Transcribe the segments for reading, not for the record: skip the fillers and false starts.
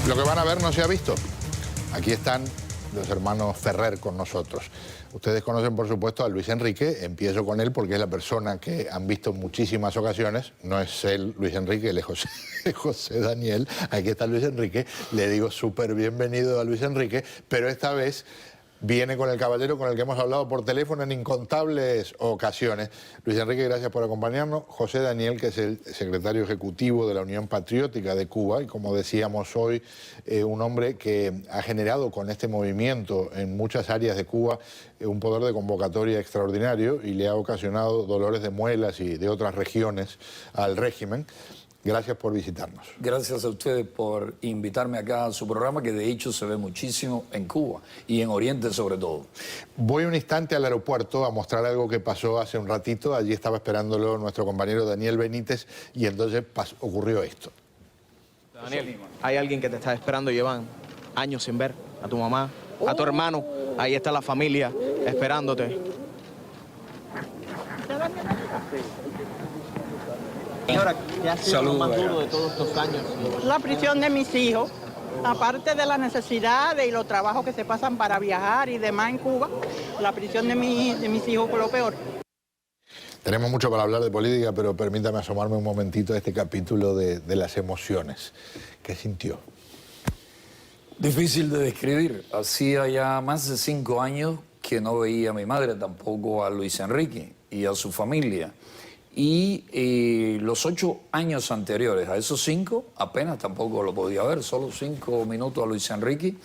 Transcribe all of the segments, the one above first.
Lo que van a ver no se ha visto. Aquí están los hermanos Ferrer con nosotros. Ustedes conocen, por supuesto, a Luis Enrique. Empiezo con él porque es la persona que han visto en muchísimas ocasiones. No es él, Luis Enrique, él es José Daniel. Aquí está Luis Enrique. Le digo súper bienvenido a Luis Enrique, pero esta vez viene con el caballero con el que hemos hablado por teléfono en incontables ocasiones. Luis Enrique, gracias por acompañarnos. José Daniel, que es el secretario ejecutivo de la Unión Patriótica de Cuba, y como decíamos hoy, un hombre que ha generado con este movimiento en muchas áreas de Cuba un poder de convocatoria extraordinario y le ha ocasionado dolores de muelas y de otras regiones al régimen. Gracias por visitarnos. Gracias a ustedes por invitarme acá a su programa, que de hecho se ve muchísimo en Cuba y en Oriente sobre todo. Voy un instante al aeropuerto a mostrar algo que pasó hace un ratito. Allí estaba esperándolo nuestro compañero Daniel Benítez y entonces ocurrió esto. Daniel, hay alguien que te está esperando, llevan años sin ver, a tu mamá, a tu hermano. Ahí está la familia esperándote. Señora, ¿qué ha sido lo más duro de todos estos años? La prisión de mis hijos, aparte de las necesidades y los trabajos que se pasan para viajar y demás en Cuba, la prisión de mis hijos fue lo peor. Tenemos mucho para hablar de política, pero permítame asomarme un momentito a este capítulo de las emociones. ¿Qué sintió? Difícil de describir. Hacía ya más de 5 años que no veía a mi madre, tampoco a Luis Enrique y a su familia. Y los 8 años anteriores a esos 5 apenas tampoco lo podía ver, solo 5 minutos a Luis Enrique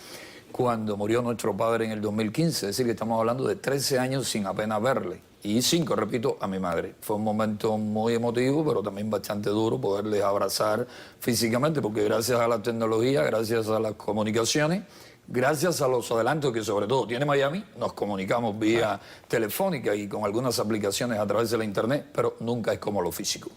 cuando murió nuestro padre en el 2015, es decir que estamos hablando de 13 años sin apenas verle, y 5, repito, a mi madre. Fue un momento muy emotivo, pero también bastante duro poderles abrazar físicamente, porque gracias a la tecnología, gracias a las comunicaciones, gracias a los adelantos que sobre todo tiene Miami, nos comunicamos vía telefónica y con algunas aplicaciones a través de la internet, pero nunca es como lo físico.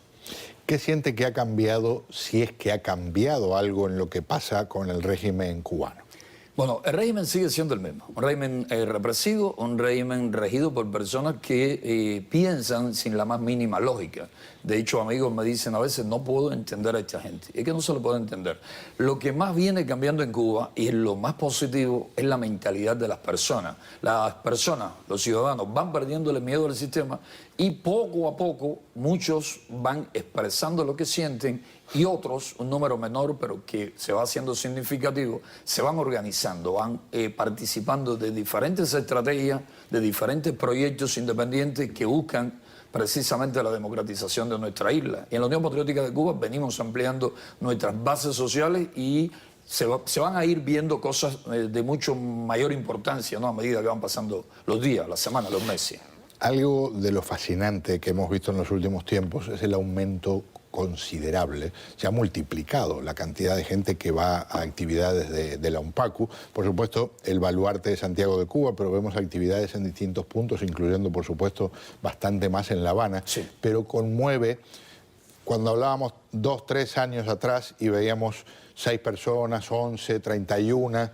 ¿Qué siente que ha cambiado, si es que ha cambiado algo en lo que pasa con el régimen cubano? Bueno, el régimen sigue siendo el mismo, un régimen represivo, un régimen regido por personas que piensan sin la más mínima lógica. De hecho, amigos me dicen a veces, no puedo entender a esta gente. Es que no se lo puede entender. Lo que más viene cambiando en Cuba, y lo más positivo, es la mentalidad de las personas. Las personas, los ciudadanos, van perdiendo el miedo al sistema y poco a poco muchos van expresando lo que sienten y otros, un número menor, pero que se va haciendo significativo, se van organizando, van participando de diferentes estrategias, de diferentes proyectos independientes que buscan precisamente la democratización de nuestra isla. Y en la Unión Patriótica de Cuba venimos ampliando nuestras bases sociales y se van a ir viendo cosas de mucho mayor importancia, ¿no?, a medida que van pasando los días, las semanas, los meses. Algo de lo fascinante que hemos visto en los últimos tiempos es el aumento considerable. Se ha multiplicado la cantidad de gente que va a actividades de la UNPACU. Por supuesto, el baluarte de Santiago de Cuba, pero vemos actividades en distintos puntos, incluyendo, por supuesto, bastante más en La Habana. Sí. Pero conmueve, cuando hablábamos 2, 3 años atrás y veíamos 6 personas, 11, 31...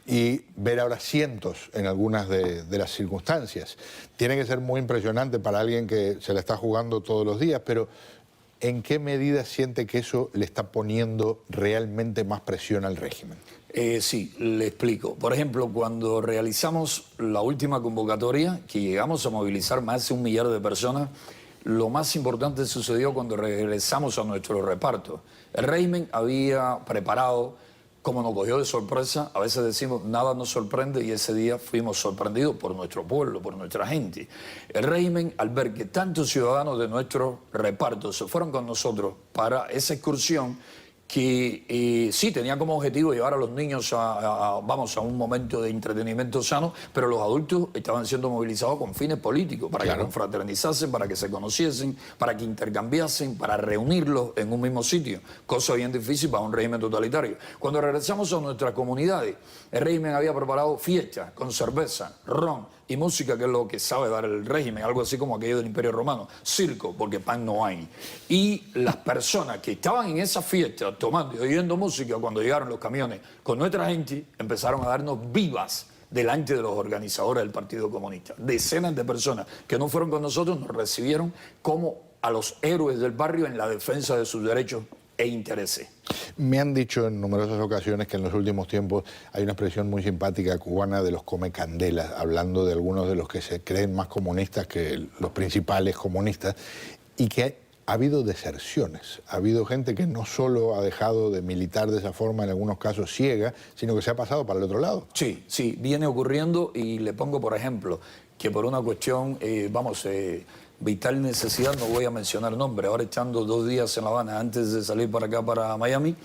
y ver ahora cientos en algunas de las circunstancias. Tiene que ser muy impresionante para alguien que se la está jugando todos los días, pero ¿en qué medida siente que eso le está poniendo realmente más presión al régimen? Sí, le explico. Por ejemplo, cuando realizamos la última convocatoria, que llegamos a movilizar más de 1 millar de personas, lo más importante sucedió cuando regresamos a nuestro reparto. El régimen había preparado, como nos cogió de sorpresa, a veces decimos nada nos sorprende, y ese día fuimos sorprendidos por nuestro pueblo, por nuestra gente. El régimen, al ver que tantos ciudadanos de nuestro reparto se fueron con nosotros para esa excursión, que sí tenía como objetivo llevar a los niños a un momento de entretenimiento sano, pero los adultos estaban siendo movilizados con fines políticos, para que confraternizasen, para que se conociesen, para que intercambiasen, para reunirlos en un mismo sitio, cosa bien difícil para un régimen totalitario. Cuando regresamos a nuestras comunidades, el régimen había preparado fiestas con cerveza, ron y música, que es lo que sabe dar el régimen, algo así como aquello del Imperio Romano, circo, porque pan no hay. Y las personas que estaban en esa fiesta tomando y oyendo música, cuando llegaron los camiones con nuestra gente, empezaron a darnos vivas delante de los organizadores del Partido Comunista. Decenas de personas que no fueron con nosotros nos recibieron como a los héroes del barrio en la defensa de sus derechos e intereses. Me han dicho en numerosas ocasiones que en los últimos tiempos hay una expresión muy simpática cubana de los comecandelas, hablando de algunos de los que se creen más comunistas que los principales comunistas, y que ha habido deserciones. Ha habido gente que no solo ha dejado de militar de esa forma, en algunos casos ciega, sino que se ha pasado para el otro lado. Sí, sí, viene ocurriendo, y le pongo por ejemplo que por una cuestión, vital necesidad, no voy a mencionar nombre, ahora estando 2 días en La Habana antes de salir para acá, para Miami,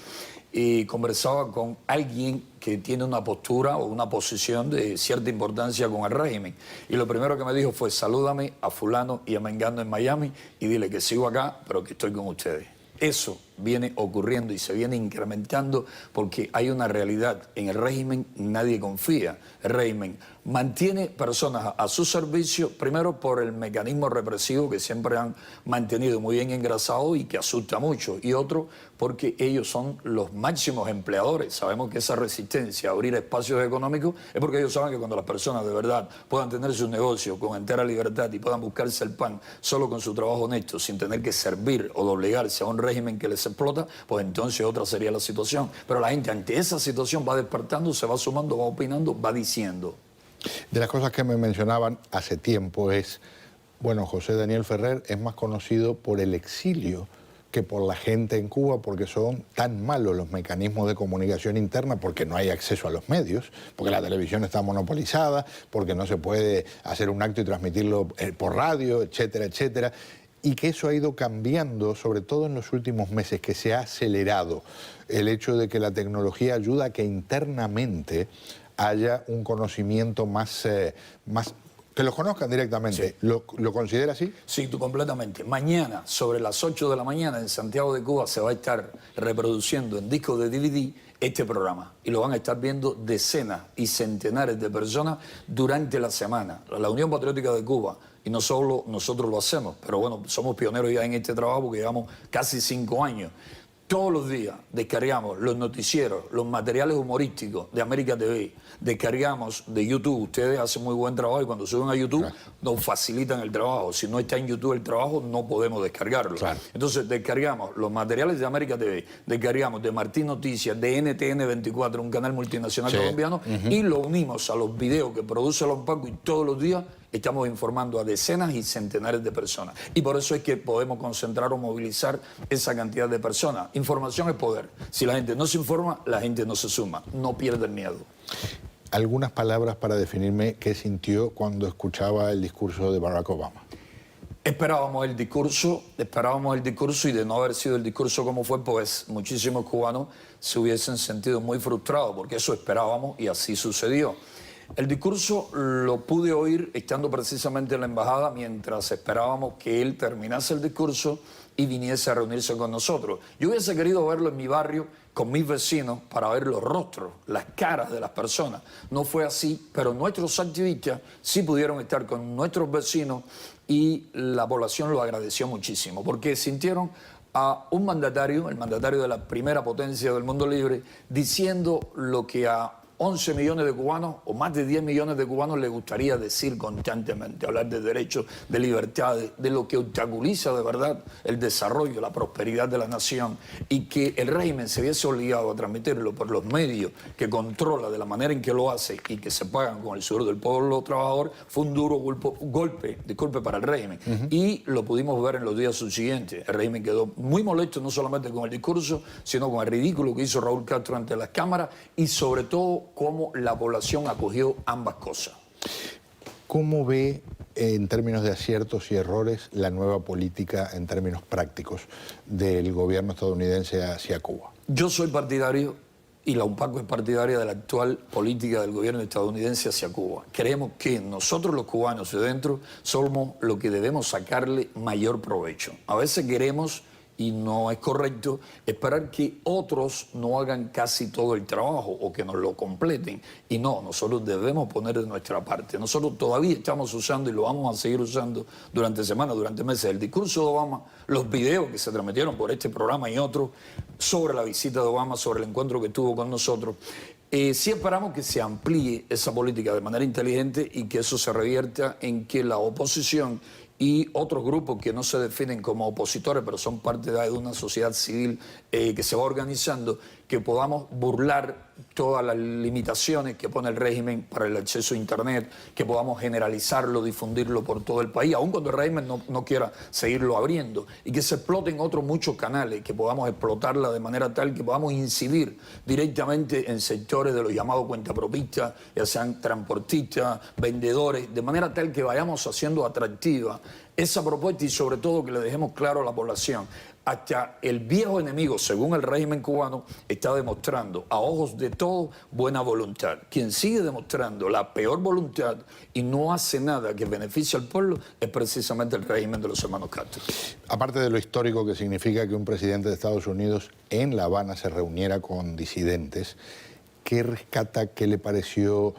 y conversaba con alguien que tiene una postura o una posición de cierta importancia con el régimen. Y lo primero que me dijo fue: salúdame a fulano y a mengano en Miami y dile que sigo acá, pero que estoy con ustedes. Eso viene ocurriendo y se viene incrementando porque hay una realidad. En el régimen nadie confía. El régimen mantiene personas a su servicio, primero por el mecanismo represivo que siempre han mantenido muy bien engrasado y que asusta mucho, y otro porque ellos son los máximos empleadores. Sabemos que esa resistencia a abrir espacios económicos es porque ellos saben que cuando las personas de verdad puedan tener sus negocios con entera libertad y puedan buscarse el pan solo con su trabajo honesto, sin tener que servir o doblegarse a un régimen que les explota, pues entonces otra sería la situación. Pero la gente ante esa situación va despertando, se va sumando, va opinando, va diciendo. De las cosas que me mencionaban hace tiempo es, bueno, José Daniel Ferrer es más conocido por el exilio que por la gente en Cuba, porque son tan malos los mecanismos de comunicación interna, porque no hay acceso a los medios, porque la televisión está monopolizada, porque no se puede hacer un acto y transmitirlo por radio, etcétera, etcétera, y que eso ha ido cambiando, sobre todo en los últimos meses, que se ha acelerado el hecho de que la tecnología ayuda a que internamente haya un conocimiento más que los conozcan directamente. Sí. ¿Lo considera así? Sí, tú completamente. Mañana, sobre las 8 de la mañana, en Santiago de Cuba, se va a estar reproduciendo en disco de DVD este programa. Y lo van a estar viendo decenas y centenares de personas durante la semana. La Unión Patriótica de Cuba, y no solo nosotros lo hacemos, pero bueno, somos pioneros ya en este trabajo porque llevamos casi 5 años. Todos los días descargamos los noticieros, los materiales humorísticos de América TV, descargamos de YouTube. Ustedes hacen muy buen trabajo y cuando suben a YouTube nos facilitan el trabajo. Si no está en YouTube el trabajo, no podemos descargarlo. Claro. Entonces descargamos los materiales de América TV, descargamos de Martín Noticias, de NTN 24, un canal multinacional colombiano, y lo unimos a los videos que produce Los Paco, y todos los días estamos informando a decenas y centenares de personas. Y por eso es que podemos concentrar o movilizar esa cantidad de personas. Información es poder. Si la gente no se informa, la gente no se suma. No pierde el miedo. Algunas palabras para definirme qué sintió cuando escuchaba el discurso de Barack Obama. Esperábamos el discurso, y de no haber sido el discurso como fue, pues muchísimos cubanos se hubiesen sentido muy frustrados, porque eso esperábamos y así sucedió. El discurso lo pude oír estando precisamente en la embajada mientras esperábamos que él terminase el discurso y viniese a reunirse con nosotros. Yo hubiese querido verlo en mi barrio con mis vecinos para ver los rostros, las caras de las personas. No fue así, pero nuestros activistas sí pudieron estar con nuestros vecinos y la población lo agradeció muchísimo porque sintieron a un mandatario, el mandatario de la primera potencia del mundo libre, diciendo lo que a 11 millones de cubanos o más de 10 millones de cubanos les gustaría decir constantemente, hablar de derechos, de libertades, de lo que obstaculiza de verdad el desarrollo, la prosperidad de la nación, y que el régimen se viese obligado a transmitirlo por los medios que controla de la manera en que lo hace y que se pagan con el sudor del pueblo trabajador, fue un duro golpe, disculpe, para el régimen. Y lo pudimos ver en los días subsiguientes. El régimen quedó muy molesto no solamente con el discurso, sino con el ridículo que hizo Raúl Castro ante las cámaras y sobre todo cómo la población acogió ambas cosas. ¿Cómo ve en términos de aciertos y errores la nueva política en términos prácticos del gobierno estadounidense hacia Cuba? Yo soy partidario, y la UNPACO es partidaria de la actual política del gobierno estadounidense hacia Cuba. Creemos que nosotros los cubanos de dentro somos los que debemos sacarle mayor provecho. A veces queremos, y no es correcto, esperar que otros no hagan casi todo el trabajo o que nos lo completen. Y no, nosotros debemos poner de nuestra parte. Nosotros todavía estamos usando y lo vamos a seguir usando durante semanas, durante meses, el discurso de Obama, los videos que se transmitieron por este programa y otros sobre la visita de Obama, sobre el encuentro que tuvo con nosotros. Sí esperamos que se amplíe esa política de manera inteligente y que eso se revierta en que la oposición y otros grupos que no se definen como opositores, pero son parte de una sociedad civil que se va organizando, que podamos burlar todas las limitaciones que pone el régimen para el acceso a Internet, que podamos generalizarlo, difundirlo por todo el país, aun cuando el régimen no quiera seguirlo abriendo, y que se exploten otros muchos canales, que podamos explotarla de manera tal que podamos incidir directamente en sectores de los llamados cuentapropistas, ya sean transportistas, vendedores, de manera tal que vayamos haciendo atractiva esa propuesta y sobre todo que le dejemos claro a la población. Hasta el viejo enemigo, según el régimen cubano, está demostrando a ojos de todos buena voluntad. Quien sigue demostrando la peor voluntad y no hace nada que beneficie al pueblo es precisamente el régimen de los hermanos Castro. Aparte de lo histórico que significa que un presidente de Estados Unidos en La Habana se reuniera con disidentes, ¿qué rescata, qué le pareció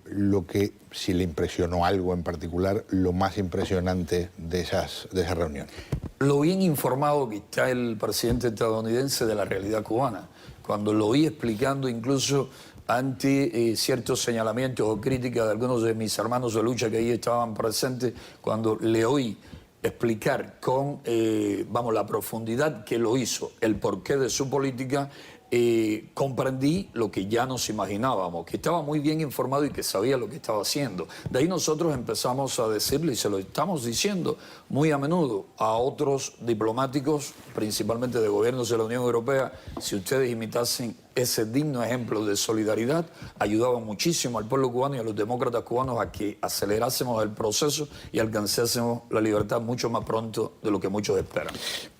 lo que, si le impresionó algo en particular, lo más impresionante de esa reunión? Lo bien informado que está el presidente estadounidense de la realidad cubana. Cuando lo oí explicando incluso ante ciertos señalamientos o críticas de algunos de mis hermanos de lucha que ahí estaban presentes, cuando le oí explicar con la profundidad que lo hizo, el porqué de su política, comprendí lo que ya nos imaginábamos, que estaba muy bien informado y que sabía lo que estaba haciendo. De ahí nosotros empezamos a decirle, y se lo estamos diciendo muy a menudo a otros diplomáticos, principalmente de gobiernos de la Unión Europea, si ustedes imitasen ese digno ejemplo de solidaridad, ayudaba muchísimo al pueblo cubano y a los demócratas cubanos a que acelerásemos el proceso y alcanzásemos la libertad mucho más pronto de lo que muchos esperan.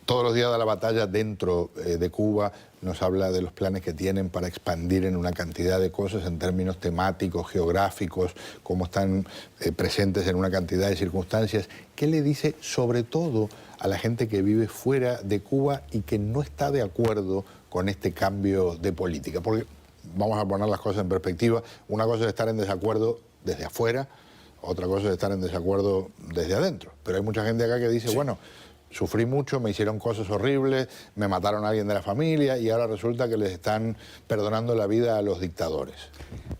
Todos los días de la batalla dentro de Cuba nos habla de los planes que tienen para expandir en una cantidad de cosas en términos temáticos, geográficos, cómo están presentes en una cantidad de circunstancias. ¿Qué le dice sobre todo a la gente que vive fuera de Cuba y que no está de acuerdo con este cambio de política? Porque vamos a poner las cosas en perspectiva. Una cosa es estar en desacuerdo desde afuera, otra cosa es estar en desacuerdo desde adentro. Pero hay mucha gente acá que dice, bueno, sufrí mucho, me hicieron cosas horribles, me mataron a alguien de la familia y ahora resulta que les están perdonando la vida a los dictadores.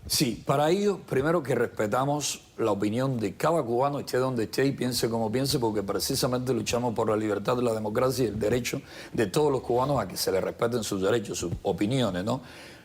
Sí, para ello, primero que respetamos la opinión de cada cubano, esté donde esté y piense como piense, porque precisamente luchamos por la libertad, la democracia y el derecho de todos los cubanos a que se les respeten sus derechos, sus opiniones, ¿no?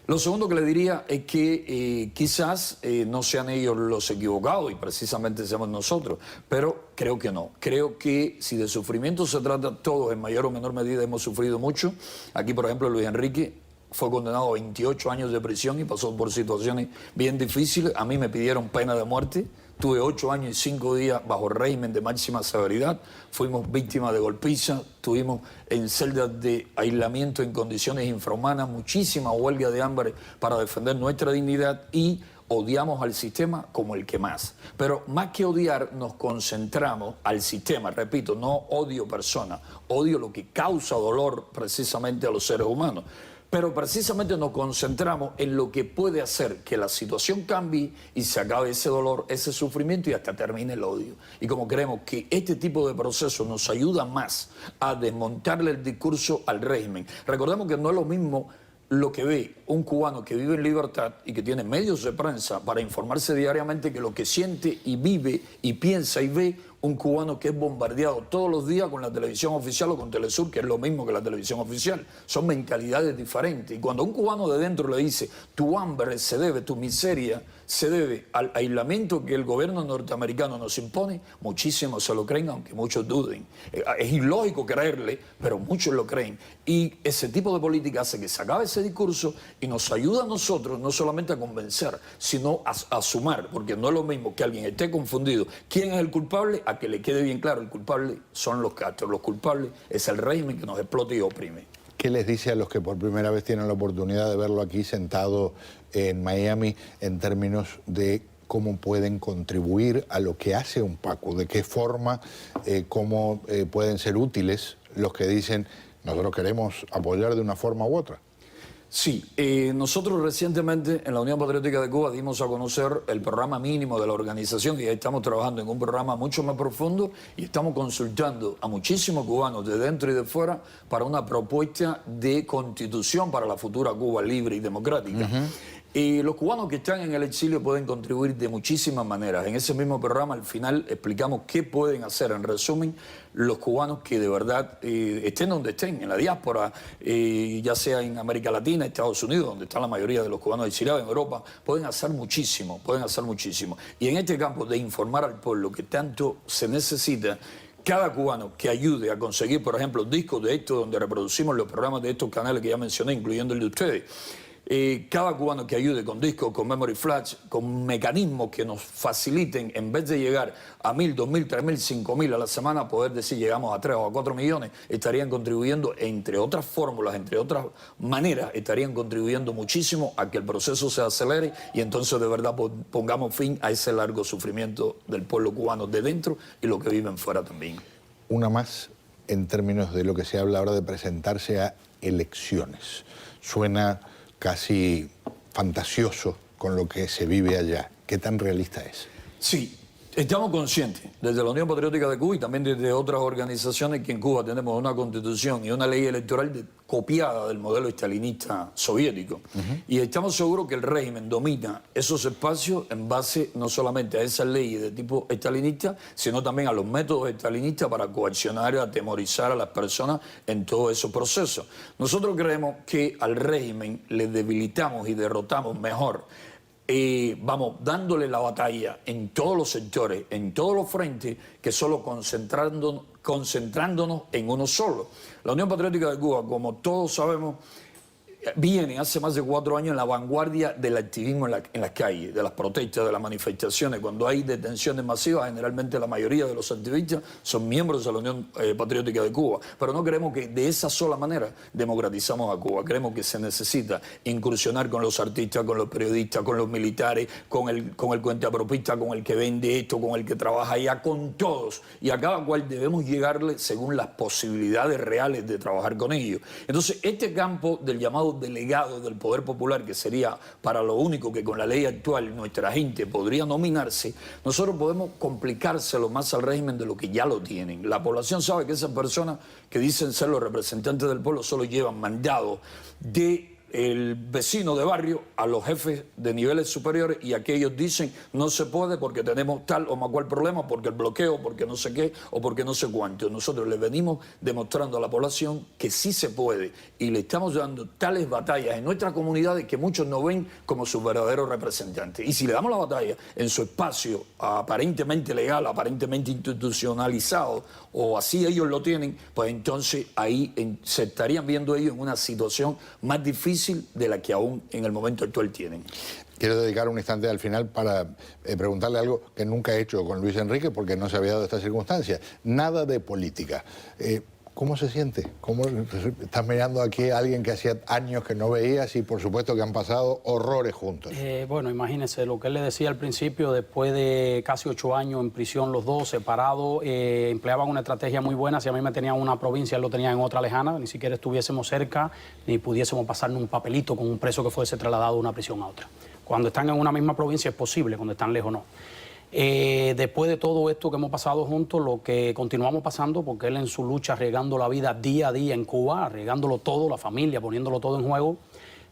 Lo segundo que le diría es que quizás no sean ellos los equivocados y precisamente seamos nosotros, pero creo que no. Creo que si de sufrimiento se trata, todos en mayor o menor medida hemos sufrido mucho. Aquí, por ejemplo, Luis Enrique fue condenado a 28 años de prisión y pasó por situaciones bien difíciles. A mí me pidieron pena de muerte. Tuve 8 años y 5 días bajo régimen de máxima severidad. Fuimos víctimas de golpiza, estuvimos en celdas de aislamiento en condiciones infrahumanas, muchísima huelga de hambre para defender nuestra dignidad y odiamos al sistema como el que más. Pero más que odiar, nos concentramos al sistema. Repito, no odio personas, odio lo que causa dolor precisamente a los seres humanos. Pero precisamente nos concentramos en lo que puede hacer que la situación cambie y se acabe ese dolor, ese sufrimiento y hasta termine el odio. Y como creemos que este tipo de procesos nos ayuda más a desmontarle el discurso al régimen. Recordemos que no es lo mismo lo que ve un cubano que vive en libertad y que tiene medios de prensa para informarse diariamente que lo que siente y vive y piensa y ve un cubano que es bombardeado todos los días con la televisión oficial o con Telesur, que es lo mismo que la televisión oficial. Son mentalidades diferentes. Y cuando un cubano de dentro le dice, tu hambre se debe, tu miseria se debe al aislamiento que el gobierno norteamericano nos impone, muchísimos se lo creen, aunque muchos duden. Es ilógico creerle, pero muchos lo creen. Y ese tipo de política hace que se acabe ese discurso y nos ayuda a nosotros no solamente a convencer, sino a sumar, porque no es lo mismo que alguien esté confundido. ¿Quién es el culpable? A que le quede bien claro, el culpable son los Castro, los culpables es el régimen que nos explota y oprime. ¿Qué les dice a los que por primera vez tienen la oportunidad de verlo aquí sentado en Miami en términos de cómo pueden contribuir a lo que hace un PACU? ¿De qué forma, cómo pueden ser útiles los que dicen nosotros queremos apoyar de una forma u otra? Sí, nosotros recientemente en la Unión Patriótica de Cuba dimos a conocer el programa mínimo de la organización y ya estamos trabajando en un programa mucho más profundo y estamos consultando a muchísimos cubanos de dentro y de fuera para una propuesta de constitución para la futura Cuba libre y democrática. Y los cubanos que están en el exilio pueden contribuir de muchísimas maneras. En ese mismo programa al final explicamos qué pueden hacer, en resumen, los cubanos que de verdad estén donde estén, en la diáspora, ya sea en América Latina, Estados Unidos, donde están la mayoría de los cubanos exiliados, en Europa, pueden hacer muchísimo, pueden hacer muchísimo. Y en este campo de informar al pueblo que tanto se necesita, cada cubano que ayude a conseguir, por ejemplo, discos de estos donde reproducimos los programas de estos canales que ya mencioné, incluyendo el de ustedes, cada cubano que ayude con discos, con memory flash, con mecanismos que nos faciliten, en vez de llegar a 1.000, 2.000, 3.000, 5.000 a la semana, poder decir llegamos a 3 o a 4 millones, estarían contribuyendo, entre otras fórmulas, entre otras maneras, estarían contribuyendo muchísimo a que el proceso se acelere y entonces de verdad pongamos fin a ese largo sufrimiento del pueblo cubano de dentro y los que viven fuera también. Una más en términos de lo que se habla ahora de presentarse a elecciones. Suena casi fantasioso con lo que se vive allá. ¿Qué tan realista es? Sí, estamos conscientes, desde la Unión Patriótica de Cuba y también desde otras organizaciones, que en Cuba tenemos una constitución y una ley electoral copiada del modelo estalinista soviético. Y estamos seguros que el régimen domina esos espacios en base no solamente a esas leyes de tipo estalinista, sino también a los métodos estalinistas para coaccionar y atemorizar a las personas en todos esos procesos. Nosotros creemos que al régimen le debilitamos y derrotamos mejor vamos dándole la batalla en todos los sectores, en todos los frentes, que solo concentrándonos en uno solo. La Unión Patriótica de Cuba, como todos sabemos, viene hace más de 4 años en la vanguardia del activismo en las calles, de las protestas, de las manifestaciones. Cuando hay detenciones masivas, generalmente la mayoría de los activistas son miembros de la Unión Patriótica de Cuba. Pero no creemos que de esa sola manera democratizamos a Cuba. Creemos que se necesita incursionar con los artistas, con los periodistas, con los militares, con el cuentapropista, con el que vende esto, con el que trabaja allá, con todos. Y a cada cual debemos llegarle según las posibilidades reales de trabajar con ellos. Entonces, este campo del llamado delegado del poder popular, que sería para lo único que con la ley actual nuestra gente podría nominarse, nosotros podemos complicárselo más al régimen de lo que ya lo tienen. La población sabe que esas personas que dicen ser los representantes del pueblo solo llevan mandado de el vecino de barrio a los jefes de niveles superiores, y aquellos dicen no se puede porque tenemos tal o más cual problema, porque el bloqueo, porque no sé qué o porque no sé cuánto. Nosotros le venimos demostrando a la población que sí se puede y le estamos dando tales batallas en nuestras comunidades que muchos no ven como sus verdaderos representantes. Y si le damos la batalla en su espacio aparentemente legal, aparentemente institucionalizado, o así ellos lo tienen, pues entonces ahí se estarían viendo ellos en una situación más difícil de la que aún en el momento actual tienen. Quiero dedicar un instante al final para preguntarle algo que nunca he hecho con Luis Enrique porque no se había dado esta circunstancia. Nada de política. ¿Cómo se siente? ¿Cómo estás mirando aquí a alguien que hacía años que no veías y por supuesto que han pasado horrores juntos? Bueno, imagínese lo que él le decía al principio, después de casi 8 años en prisión los dos, separados, empleaban una estrategia muy buena. Si a mí me tenían en una provincia, él lo tenía en otra lejana, ni siquiera estuviésemos cerca, ni pudiésemos pasarnos un papelito con un preso que fuese trasladado de una prisión a otra. Cuando están en una misma provincia es posible, cuando están lejos no. Después de todo esto que hemos pasado juntos, lo que continuamos pasando, porque él en su lucha arriesgando la vida día a día en Cuba, arriesgándolo todo, la familia, poniéndolo todo en juego,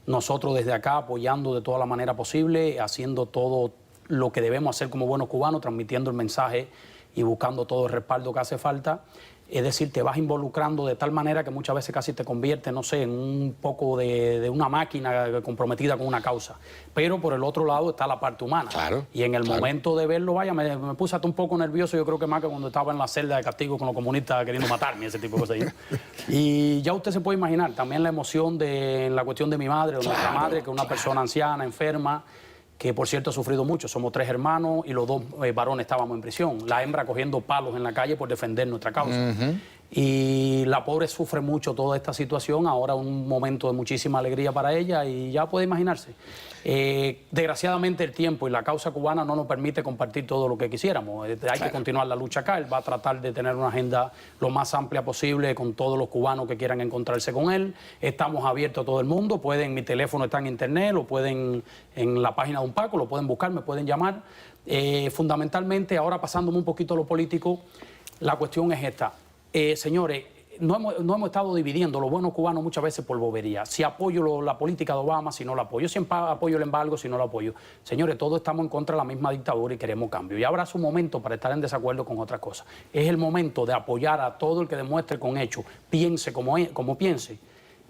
nosotros desde acá apoyando de toda la manera posible, haciendo todo lo que debemos hacer como buenos cubanos, transmitiendo el mensaje y buscando todo el respaldo que hace falta. Es decir, te vas involucrando de tal manera que muchas veces casi te convierte, no sé, en un poco de una máquina comprometida con una causa. Pero por el otro lado está la parte humana. Claro, y en el momento de verlo, vaya, me puse hasta un poco nervioso, yo creo que más que cuando estaba en la celda de castigo con los comunistas queriendo matarme, ese tipo de cosas. Y ya usted se puede imaginar también la emoción en la cuestión de mi madre, o nuestra madre, que es una persona anciana, enferma, que por cierto ha sufrido mucho. Somos 3 hermanos y los 2 varones estábamos en prisión. La hembra cogiendo palos en la calle por defender nuestra causa. Y la pobre sufre mucho toda esta situación. Ahora un momento de muchísima alegría para ella y ya puede imaginarse. Desgraciadamente el tiempo y la causa cubana no nos permite compartir todo lo que quisiéramos. Hay que continuar la lucha acá. Él va a tratar de tener una agenda lo más amplia posible con todos los cubanos que quieran encontrarse con él. Estamos abiertos a todo el mundo. Mi teléfono está en internet, lo pueden en la página de Unpaco, lo pueden buscar, me pueden llamar. Fundamentalmente, ahora pasándome un poquito a lo político, la cuestión es esta. Señores, no hemos estado dividiendo los buenos cubanos muchas veces por bobería. Si apoyo la política de Obama, si no la apoyo. Si apoyo el embargo, si no la apoyo. Señores, todos estamos en contra de la misma dictadura y queremos cambio. Y habrá su momento para estar en desacuerdo con otras cosas. Es el momento de apoyar a todo el que demuestre con hechos, piense como piense,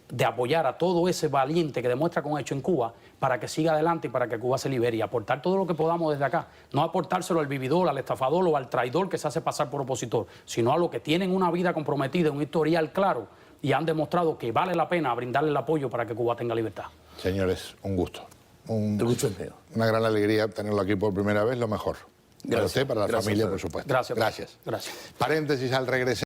de apoyar a todo ese valiente que demuestra con hecho en Cuba para que siga adelante y para que Cuba se libere y aportar todo lo que podamos desde acá. No aportárselo al vividor, al estafador o al traidor que se hace pasar por opositor, sino a los que tienen una vida comprometida, un historial claro y han demostrado que vale la pena brindarle el apoyo para que Cuba tenga libertad. Señores, un gusto. El gusto es mío. Una gran alegría tenerlo aquí por primera vez, lo mejor. Para Gracias. usted, para la Gracias, familia, Pedro. por supuesto. Gracias. Gracias. Gracias. Paréntesis al regresar.